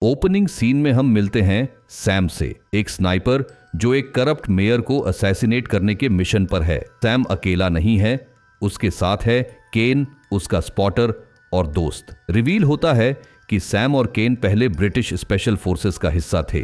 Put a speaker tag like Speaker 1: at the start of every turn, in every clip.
Speaker 1: Opening scene में हम मिलते हैं सैम से, एक स्नाइपर जो एक करप्ट मेयर को असैसिनेट करने के मिशन पर है। सैम अकेला नहीं है, उसके साथ है केन, उसका स्पॉटर और दोस्त। रिवील होता है कि सैम और केन पहले ब्रिटिश स्पेशल फोर्सेस का हिस्सा थे,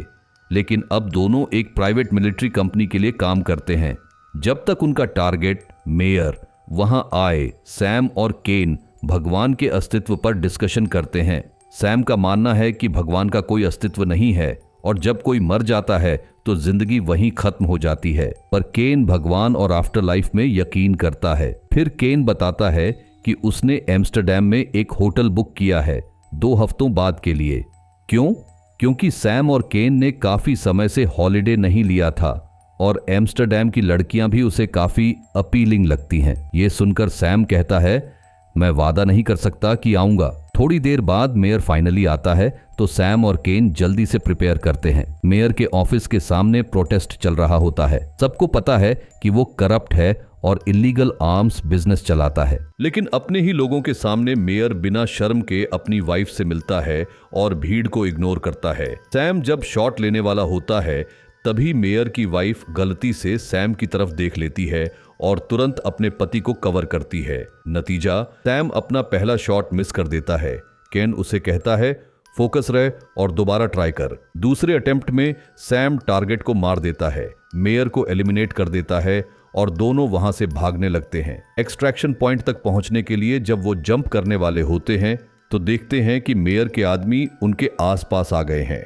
Speaker 1: लेकिन अब दोनों एक प्राइवेट मिलिट्री कंपनी के लिए काम करते हैं। जब तक उनका टारगेट मेयर वहां आए, सैम और केन भगवान के अस्तित्व पर डिस्कशन करते हैं। सैम का मानना है कि भगवान का कोई अस्तित्व नहीं है और जब कोई मर जाता है तो जिंदगी वहीं खत्म हो जाती है, पर केन भगवान और आफ्टर लाइफ में यकीन करता है। फिर केन बताता है कि उसने एम्स्टर्डम में एक होटल बुक किया है 2 हफ्तों बाद के लिए। क्यों? क्योंकि सैम और केन ने काफी समय से हॉलिडे नहीं लिया था और एम्स्टर्डम की लड़कियां भी उसे काफी अपीलिंग लगती हैं। ये सुनकर सैम कहता है, मैं वादा नहीं कर सकता कि आऊंगा। थोड़ी देर बाद मेयर फाइनली आता है तो सैम और केन जल्दी से प्रिपेयर करते हैं। मेयर के ऑफिस के सामने प्रोटेस्ट चल रहा होता है। सबको पता है कि वो करप्ट है और इलीगल आर्म्स बिजनेस चलाता है, लेकिन अपने ही लोगों के सामने मेयर बिना शर्म के अपनी वाइफ से मिलता है और भीड़ को इग्नोर करता है। सैम जब शॉट लेने वाला होता है तभी मेयर की वाइफ गलती से सैम की तरफ देख लेती है और तुरंत अपने पति को कवर करती है। नतीजा, सैम अपना पहला शॉट मिस कर देता है। केन उसे कहता है, फोकस रहे और दोबारा ट्राई कर। दूसरे अटेम्प्ट में सैम टारगेट को मार देता है, मेयर को एलिमिनेट कर देता है और दोनों वहां से भागने लगते हैं। एक्सट्रैक्शन पॉइंट तक पहुंचने के लिए जब वो जंप करने वाले होते हैं तो देखते हैं कि मेयर के आदमी उनके आसपास आ गए हैं।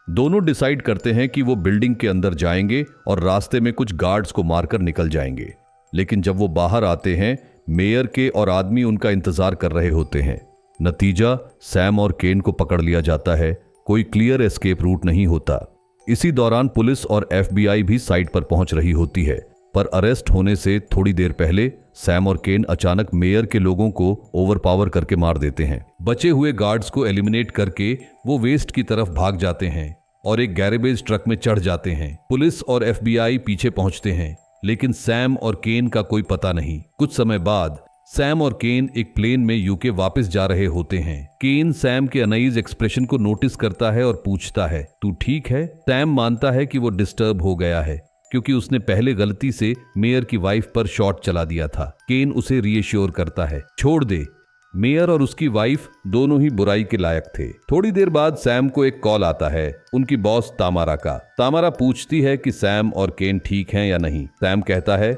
Speaker 1: दोनों डिसाइड करते हैं कि वो बिल्डिंग के अंदर जाएंगे और रास्ते में कुछ गार्ड्स को मारकर निकल जाएंगे, लेकिन जब वो बाहर आते हैं मेयर के और आदमी उनका इंतजार कर रहे होते हैं। नतीजा, सैम और केन को पकड़ लिया जाता है। कोई क्लियर एस्केप रूट नहीं होता। इसी दौरान पुलिस और FBI भी साइट पर पहुंच रही होती है, पर अरेस्ट होने से थोड़ी देर पहले सैम और केन अचानक मेयर के लोगों को ओवरपावर करके मार देते हैं। बचे हुए गार्ड्स को एलिमिनेट करके वो वेस्ट की तरफ भाग जाते हैं और एक गैरेज ट्रक में चढ़ जाते हैं। पुलिस और FBI पीछे पहुंचते हैं, लेकिन सैम और केन का कोई पता नहीं। कुछ समय बाद सैम और केन एक प्लेन में यूके वापस जा रहे होते हैं। केन सैम के अनईज एक्सप्रेशन को नोटिस करता है और पूछता है, तू ठीक है? सैम मानता है कि वो डिस्टर्ब हो गया है क्योंकि उसने पहले गलती से मेयर की वाइफ पर शॉट चला दिया था। केन उसे रीएश्योर करता है, छोड़ दे, मेयर और उसकी वाइफ दोनों ही बुराई के लायक थे। थोड़ी देर बाद सैम को एक कॉल आता है उनकी बॉस तामारा का। तामारा पूछती है कि सैम और केन ठीक हैं या नहीं। सैम कहता है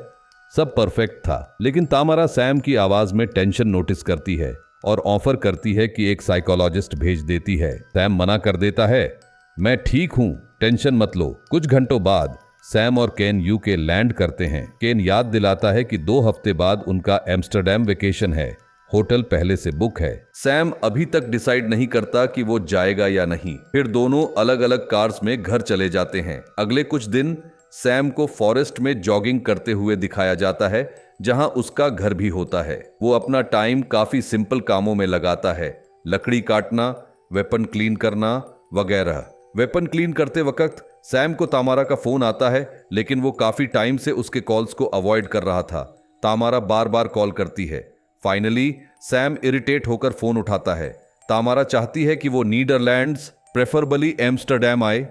Speaker 1: सब परफेक्ट था, लेकिन तामारा सैम की आवाज में टेंशन नोटिस करती है और ऑफर करती है कि एक साइकोलॉजिस्ट भेज देती है। सैम मना कर देता है, मैं ठीक हूं, टेंशन मत लो। कुछ घंटों बाद सैम और केन यूके लैंड करते हैं। केन याद दिलाता है कि 2 हफ्ते बाद उनका एम्स्टर्डम वेकेशन है, होटल पहले से बुक है। सैम अभी तक डिसाइड नहीं करता कि वो जाएगा या नहीं। फिर दोनों अलग अलग कार्स में घर चले जाते हैं। अगले कुछ दिन सैम को फॉरेस्ट में जॉगिंग करते हुए दिखाया जाता है, जहां उसका घर भी होता है। वो अपना टाइम काफी सिंपल कामों में लगाता है, लकड़ी काटना, वेपन क्लीन करना वगैरह। वेपन क्लीन करते वक्त सैम को तामारा का फोन आता है, लेकिन वो काफी टाइम से उसके कॉल्स को अवॉइड कर रहा था। तामारा बार बार कॉल करती है। फाइनली सैम इरिटेट होकर फोन उठाता है। तामारा चाहती है कि वो नीदरलैंड्स, प्रेफरेबली एम्स्टर्डम आए।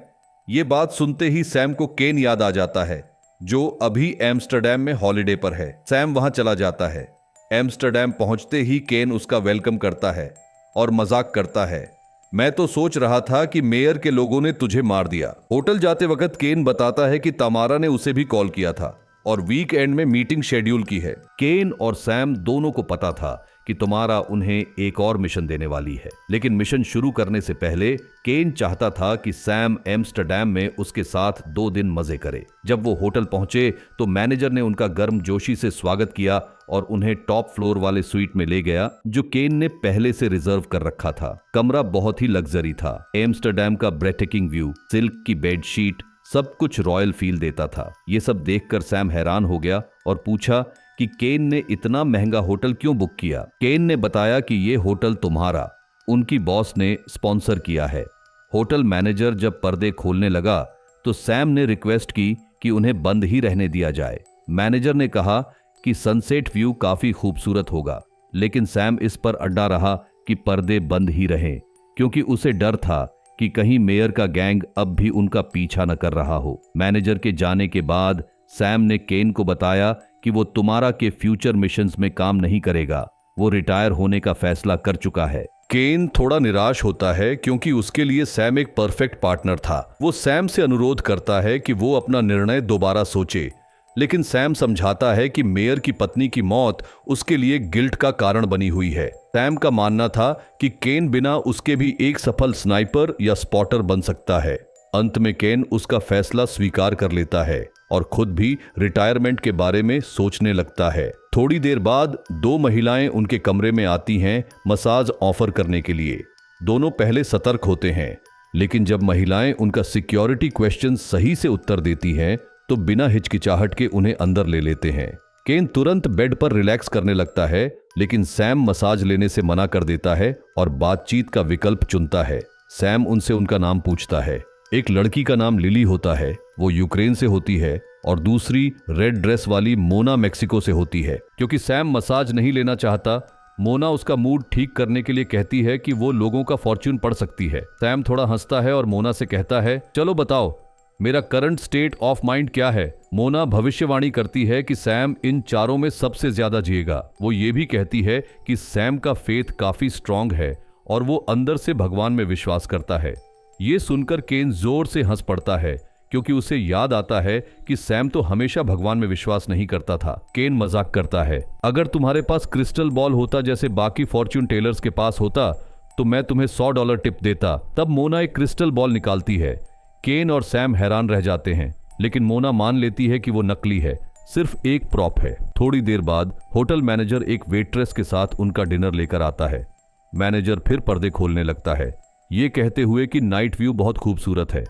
Speaker 1: ये बात सुनते ही सैम को केन याद आ जाता है, जो अभी एम्स्टर्डम में हॉलिडे पर है। सैम वहां चला जाता है। एम्स्टर्डम पहुंचते ही केन उसका वेलकम करता है और मजाक करता है, मैं तो सोच रहा था कि मेयर के लोगों ने तुझे मार दिया। होटल जाते वक्त केन बताता है कि तामारा ने उसे भी कॉल किया था और वीक एंड में मीटिंग शेड्यूल की है। केन और सैम दोनों को पता था कि तामारा उन्हें एक और मिशन देने वाली है, लेकिन मिशन शुरू करने से पहले केन चाहता था कि सैम एम्स्टर्डम में उसके साथ 2 दिन मजे करे। जब वो होटल पहुंचे तो मैनेजर ने उनका गर्मजोशी से स्वागत किया और उन्हें टॉप फ्लोर वाले स्वीट में ले गया, जो केन ने पहले से रिजर्व कर रखा था। कमरा बहुत ही लग्जरी था। एम्स्टर्डम का ब्रेथटेकिंग व्यू, सिल्क की बेडशीट, सब कुछ रॉयल फील देता था। ये सब देखकर सैम हैरान हो गया और पूछा कि केन ने इतना महंगा होटल क्यों बुक किया। केन ने बताया कि ये होटल तुम्हारा, उनकी बॉस ने स्पॉन्सर किया है। होटल मैनेजर जब पर्दे खोलने लगा तो सैम ने रिक्वेस्ट की कि उन्हें बंद ही रहने दिया जाए। मैनेजर ने कहा कि सनसेट व्यू काफी खूबसूरत होगा, लेकिन सैम इस पर अड्डा रहा कि पर्दे बंद ही रहें, क्योंकि उसे डर था कि कहीं मेयर का गैंग अब भी उनका पीछा न कर रहा हो। मैनेजर के जाने के बाद सैम ने केन को बताया कि वो तुम्हारा के फ्यूचर मिशंस में काम नहीं करेगा, वो रिटायर होने का फैसला कर चुका है। केन थोड़ा निराश होता है क्योंकि उसके लिए सैम एक परफेक्ट पार्टनर था। वो सैम से अनुरोध करता है कि वो अपना निर्णय दोबारा सोचे, लेकिन सैम समझाता है कि मेयर की पत्नी की मौत उसके लिए गिल्ट का कारण बनी हुई है। सैम का मानना था कि केन बिना उसके भी एक सफल स्नाइपर या स्पॉटर बन सकता है। अंत में केन उसका फैसला स्वीकार कर लेता है और खुद भी रिटायरमेंट के बारे में सोचने लगता है। थोड़ी देर बाद 2 महिलाएं उनके कमरे में आती हैं मसाज ऑफर करने के लिए। दोनों पहले सतर्क होते हैं, लेकिन जब महिलाएं उनका सिक्योरिटी क्वेश्चन सही से उत्तर देती हैं तो बिना हिचकिचाहट के उन्हें अंदर ले लेते हैं। केन तुरंत बेड पर रिलैक्स करने लगता है, लेकिन सैम मसाज लेने से मना कर देता है और बातचीत का विकल्प चुनता है। सैम उनसे उनका नाम पूछता है। एक लड़की का नाम लिली होता है, वो यूक्रेन से होती है, और दूसरी रेड ड्रेस वाली मोना मेक्सिको से होती है। क्योंकि सैम मसाज नहीं लेना चाहता, मोना उसका मूड ठीक करने के लिए कहती है कि वो लोगों का फॉर्च्यून पढ़ सकती है। सैम थोड़ा हंसता है और मोना से कहता है, चलो बताओ मेरा करंट स्टेट ऑफ माइंड क्या है। मोना भविष्यवाणी करती है कि सैम इन चारों में सबसे ज्यादा जिएगा। वो ये भी कहती है कि सैम का फेथ काफी स्ट्रांग है और वो अंदर से भगवान में विश्वास करता है। ये सुनकर केन जोर से हंस पड़ता है, क्योंकि उसे याद आता है कि सैम तो हमेशा भगवान में विश्वास नहीं करता था। केन मजाक करता है, अगर तुम्हारे पास क्रिस्टल बॉल होता जैसे बाकी फॉर्च्यून टेलर्स के पास होता तो मैं तुम्हें $100 टिप देता। तब मोना एक क्रिस्टल बॉल निकालती है। केन और सैम हैरान रह जाते हैं, लेकिन मोना मान लेती है कि वो नकली है, सिर्फ एक प्रॉप है। थोड़ी देर बाद होटल मैनेजर एक वेट्रेस के साथ उनका डिनर लेकर आता है। मैनेजर फिर पर्दे खोलने लगता है, ये कहते हुए कि नाइट व्यू बहुत खूबसूरत है,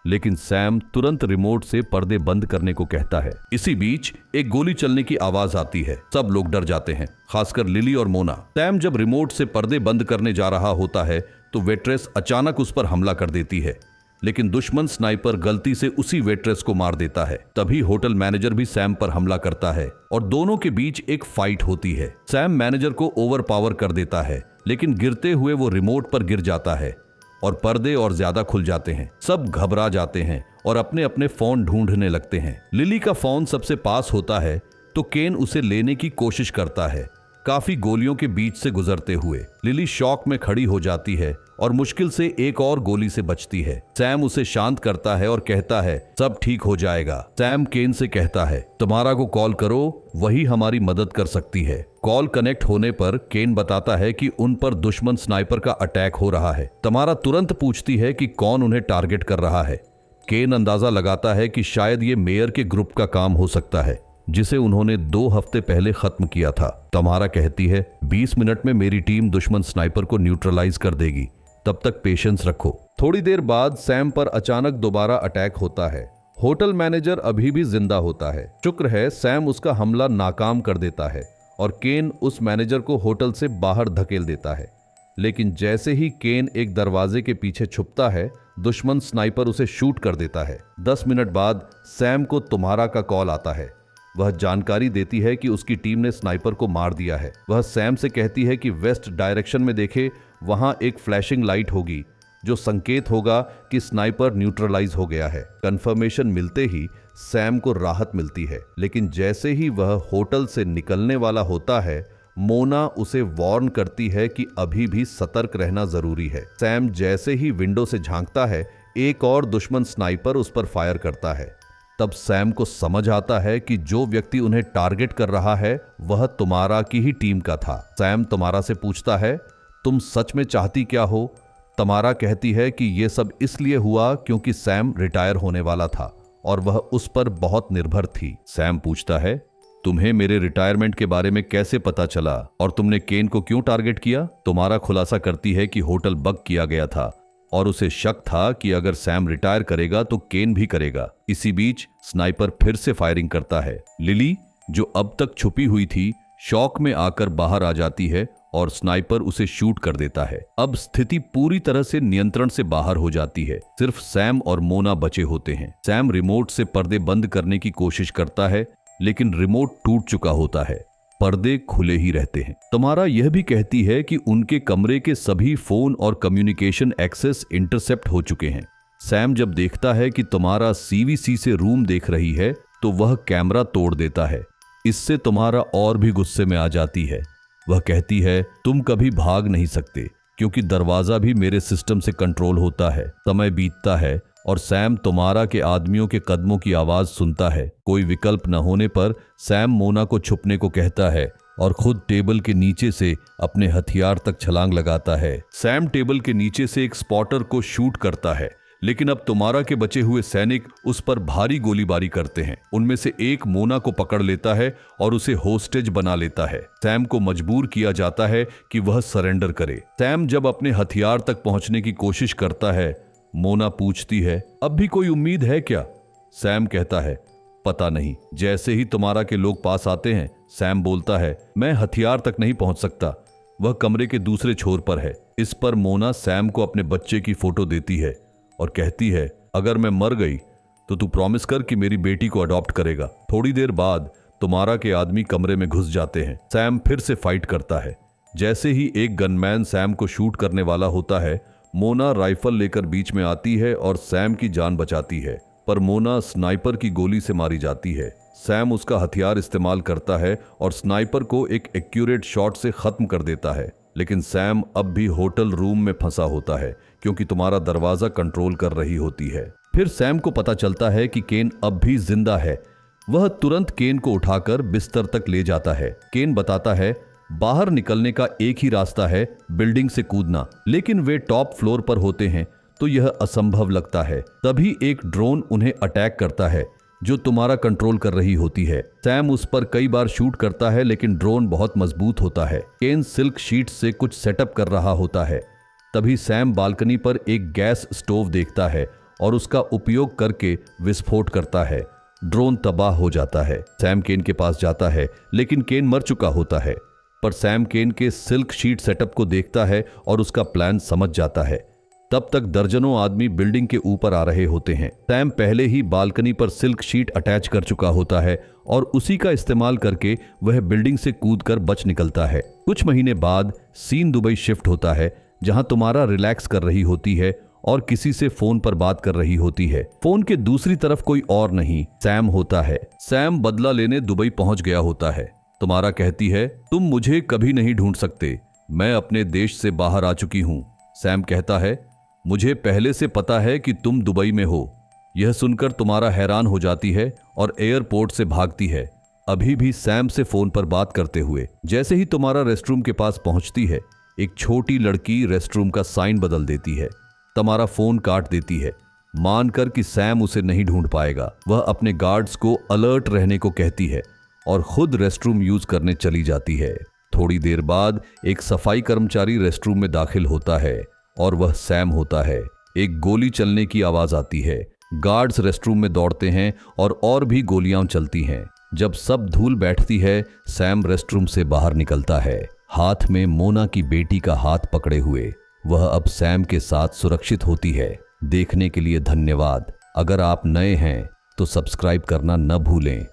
Speaker 1: लेकिन सैम तुरंत रिमोट से पर्दे बंद करने को कहता है। इसी बीच एक गोली चलने की आवाज आती है। सब लोग डर जाते हैं, खासकर लिली और मोना। सैम जब रिमोट से पर्दे बंद करने जा रहा होता है तो वेट्रेस अचानक उस पर हमला कर देती है, लेकिन दुश्मन स्नाइपर गलती से उसी वेट्रेस को मार देता है। तभी होटल मैनेजर भी सैम पर हमला करता है और दोनों के बीच एक फाइट होती है। सैम मैनेजर को ओवरपावर कर देता है, लेकिन गिरते हुए वो रिमोट पर गिर जाता है और पर्दे और ज्यादा खुल जाते हैं। सब घबरा जाते हैं और अपने अपने फोन ढूंढने लगते हैं। लिली का फोन सबसे पास होता है तो केन उसे लेने की कोशिश करता है, काफी गोलियों के बीच से गुजरते हुए। लिली शॉक में खड़ी हो जाती है और मुश्किल से एक और गोली से बचती है। सैम उसे शांत करता है और कहता है, सब ठीक हो जाएगा। सैम केन से कहता है, तुम्हारा को कॉल करो, वही हमारी मदद कर सकती है। कॉल कनेक्ट होने पर केन बताता है कि उन पर दुश्मन स्नाइपर का अटैक हो रहा है। तमारा तुरंत पूछती है कि कौन उन्हें टारगेट कर रहा है। केन अंदाजा लगाता है कि शायद ये मेयर के ग्रुप का काम हो सकता है, जिसे उन्होंने 2 हफ्ते पहले खत्म किया था। तमारा कहती है, 20 मिनट में मेरी टीम दुश्मन स्नाइपर को न्यूट्रलाइज कर देगी, तब तक पेशेंस रखो। थोड़ी देर बाद सैम पर अचानक दोबारा अटैक होता है। होटल मैनेजर अभी भी जिंदा होता है। शुक्र है सैम उसका हमला नाकाम कर देता है और केन उस मैनेजर को होटल से बाहर धकेल देता है। लेकिन जैसे ही केन एक दरवाजे के पीछे छुपता है, दुश्मन स्नाइपर उसे शूट कर देता है। 10 मिनट बाद सैम को तुम्हारा का कॉल आता है। वह जानकारी देती है कि उसकी टीम ने स्नाइपर को मार दिया है। वह सैम से कहती है कि वेस्ट डायरेक्शन में देखे, वहां एक फ्लैशिंग लाइट होगी जो संकेत होगा कि स्नाइपर न्यूट्रलाइज हो गया है। कंफर्मेशन मिलते ही सैम को राहत मिलती है, लेकिन जैसे ही वह होटल से निकलने वाला होता है, मोना उसे वार्न करती है कि अभी भी सतर्क रहना जरूरी है। सैम जैसे ही विंडो से झांकता है, एक और दुश्मन स्नाइपर उस पर फायर करता है। तब सैम को समझ आता है कि जो व्यक्ति उन्हें टारगेट कर रहा है वह तुम्हारा की ही टीम का था। सैम तुम्हारा से पूछता है, तुम सच में चाहती क्या हो? तमारा कहती है कि यह सब इसलिए हुआ क्योंकि सैम रिटायर होने वाला था और वह उस पर बहुत निर्भर थी। सैम पूछता है, तुम्हें मेरे रिटायरमेंट के बारे में कैसे पता चला और तुमने केन को क्यों टारगेट किया? तुम्हारा खुलासा करती है कि होटल बग किया गया था और उसे शक था कि अगर सैम रिटायर करेगा तो केन भी करेगा। इसी बीच स्नाइपर फिर से फायरिंग करता है। लिली, जो अब तक छुपी हुई थी, शॉक में आकर बाहर आ जाती है और स्नाइपर उसे शूट कर देता है। अब स्थिति पूरी तरह से नियंत्रण से बाहर हो जाती है। सिर्फ सैम और मोना बचे होते हैं। सैम रिमोट से पर्दे बंद करने की कोशिश करता है, लेकिन रिमोट टूट चुका होता है। पर्दे खुले ही रहते हैं। तुम्हारा यह भी कहती है कि उनके कमरे के सभी फोन और कम्युनिकेशन एक्सेस इंटरसेप्ट हो चुके हैं। सैम जब देखता है कि तुम्हारा सीवीसी से रूम देख रही है तो वह कैमरा तोड़ देता है। इससे तुम्हारा और भी गुस्से में आ जाती है। वह कहती है, तुम कभी भाग नहीं सकते क्योंकि दरवाजा भी मेरे सिस्टम से कंट्रोल होता है। समय बीतता है और सैम तुम्हारा के आदमियों के कदमों की आवाज सुनता है। कोई विकल्प न होने पर सैम मोना को छुपने को कहता है और खुद टेबल के नीचे से अपने हथियार तक छलांग लगाता है। सैम टेबल के नीचे से एक स्पॉटर को शूट करता है, लेकिन अब तुम्हारा के बचे हुए सैनिक उस पर भारी गोलीबारी करते हैं। उनमें से एक मोना को पकड़ लेता है और उसे होस्टेज बना लेता है। सैम को मजबूर किया जाता है कि वह सरेंडर करे। सैम जब अपने हथियार तक पहुंचने की कोशिश करता है, मोना पूछती है, अब भी कोई उम्मीद है क्या? सैम कहता है, पता नहीं। जैसे ही तुम्हारा के लोग पास आते हैं, सैम बोलता है, मैं हथियार तक नहीं पहुंच सकता। वह कमरे के दूसरे छोर पर है। इस पर मोना सैम को अपने बच्चे की फोटो देती है और कहती है, अगर मैं मर गई तो तू प्रॉमिस कर कि मेरी बेटी को अडॉप्ट करेगा। थोड़ी देर बाद तुम्हारा के आदमी कमरे में घुस जाते हैं। सैम फिर से फाइट करता है। जैसे ही एक गनमैन सैम को शूट करने वाला होता है, मोना राइफल लेकर बीच में आती है और सैम की जान बचाती है, पर मोना स्नाइपर की गोली से मारी जाती है। सैम उसका हथियार इस्तेमाल करता है और स्नाइपर को एक एक्यूरेट शॉट से खत्म कर देता है, लेकिन सैम अब भी होटल रूम में फंसा होता है क्योंकि तुम्हारा दरवाजा कंट्रोल कर रही होती है। फिर सैम को पता चलता है कि केन अब भी जिंदा है। वह तुरंत केन को उठाकर बिस्तर तक ले जाता है। केन बताता है, बाहर निकलने का एक ही रास्ता है, बिल्डिंग से कूदना, लेकिन वे टॉप फ्लोर पर होते हैं तो यह असंभव लगता है। तभी एक ड्रोन उन्हें अटैक करता है जो तुम्हारा कंट्रोल कर रही होती है। सैम उस पर कई बार शूट करता है, लेकिन ड्रोन बहुत मजबूत होता है। केन सिल्क शीट से कुछ सेटअप कर रहा होता है। तभी सैम बालकनी पर एक गैस स्टोव देखता है और उसका उपयोग करके विस्फोट करता है। ड्रोन तबाह हो जाता है। सैम केन के पास जाता है, लेकिन केन मर चुका होता है। पर सैम केन के सिल्क शीट सेटअप को देखता है और उसका प्लान समझ जाता है। तब तक दर्जनों आदमी बिल्डिंग के ऊपर आ रहे होते हैं। सैम पहले ही बालकनी पर सिल्क शीट अटैच कर चुका होता है और उसी का इस्तेमाल करके वह बिल्डिंग से कूदकर बच निकलता है। कुछ महीने बाद सीन दुबई शिफ्ट होता है, जहां तुम्हारा रिलैक्स कर रही होती है और किसी से फोन पर बात कर रही होती है। फोन के दूसरी तरफ कोई और नहीं, सैम होता है। सैम बदला लेने दुबई पहुंच गया होता है। तुम्हारा कहती है, तुम मुझे कभी नहीं ढूंढ सकते, मैं अपने देश से बाहर आ चुकी हूं। सैम कहता है, मुझे पहले से पता है कि तुम दुबई में हो। यह सुनकर तुम्हारा हैरान हो जाती है और एयरपोर्ट से भागती है, अभी भी सैम से फोन पर बात करते हुए। जैसे ही तुम्हारा रेस्टरूम के पास पहुंचती है, एक छोटी लड़की रेस्टरूम का साइन बदल देती है। तुम्हारा फोन काट देती है, मानकर कि सैम उसे नहीं ढूंढ पाएगा। वह अपने गार्ड्स को अलर्ट रहने को कहती है और खुद रेस्टरूम यूज करने चली जाती है। थोड़ी देर बाद एक सफाई कर्मचारी रेस्टरूम में दाखिल होता है और वह सैम होता है। एक गोली चलने की आवाज आती है। गार्ड्स रेस्टरूम में दौड़ते हैं और भी गोलियां चलती हैं। जब सब धूल बैठती है, सैम रेस्टरूम से बाहर निकलता है, हाथ में मोना की बेटी का हाथ पकड़े हुए। वह अब सैम के साथ सुरक्षित होती है। देखने के लिए धन्यवाद। अगर आप नए हैं तो सब्सक्राइब करना न भूलें।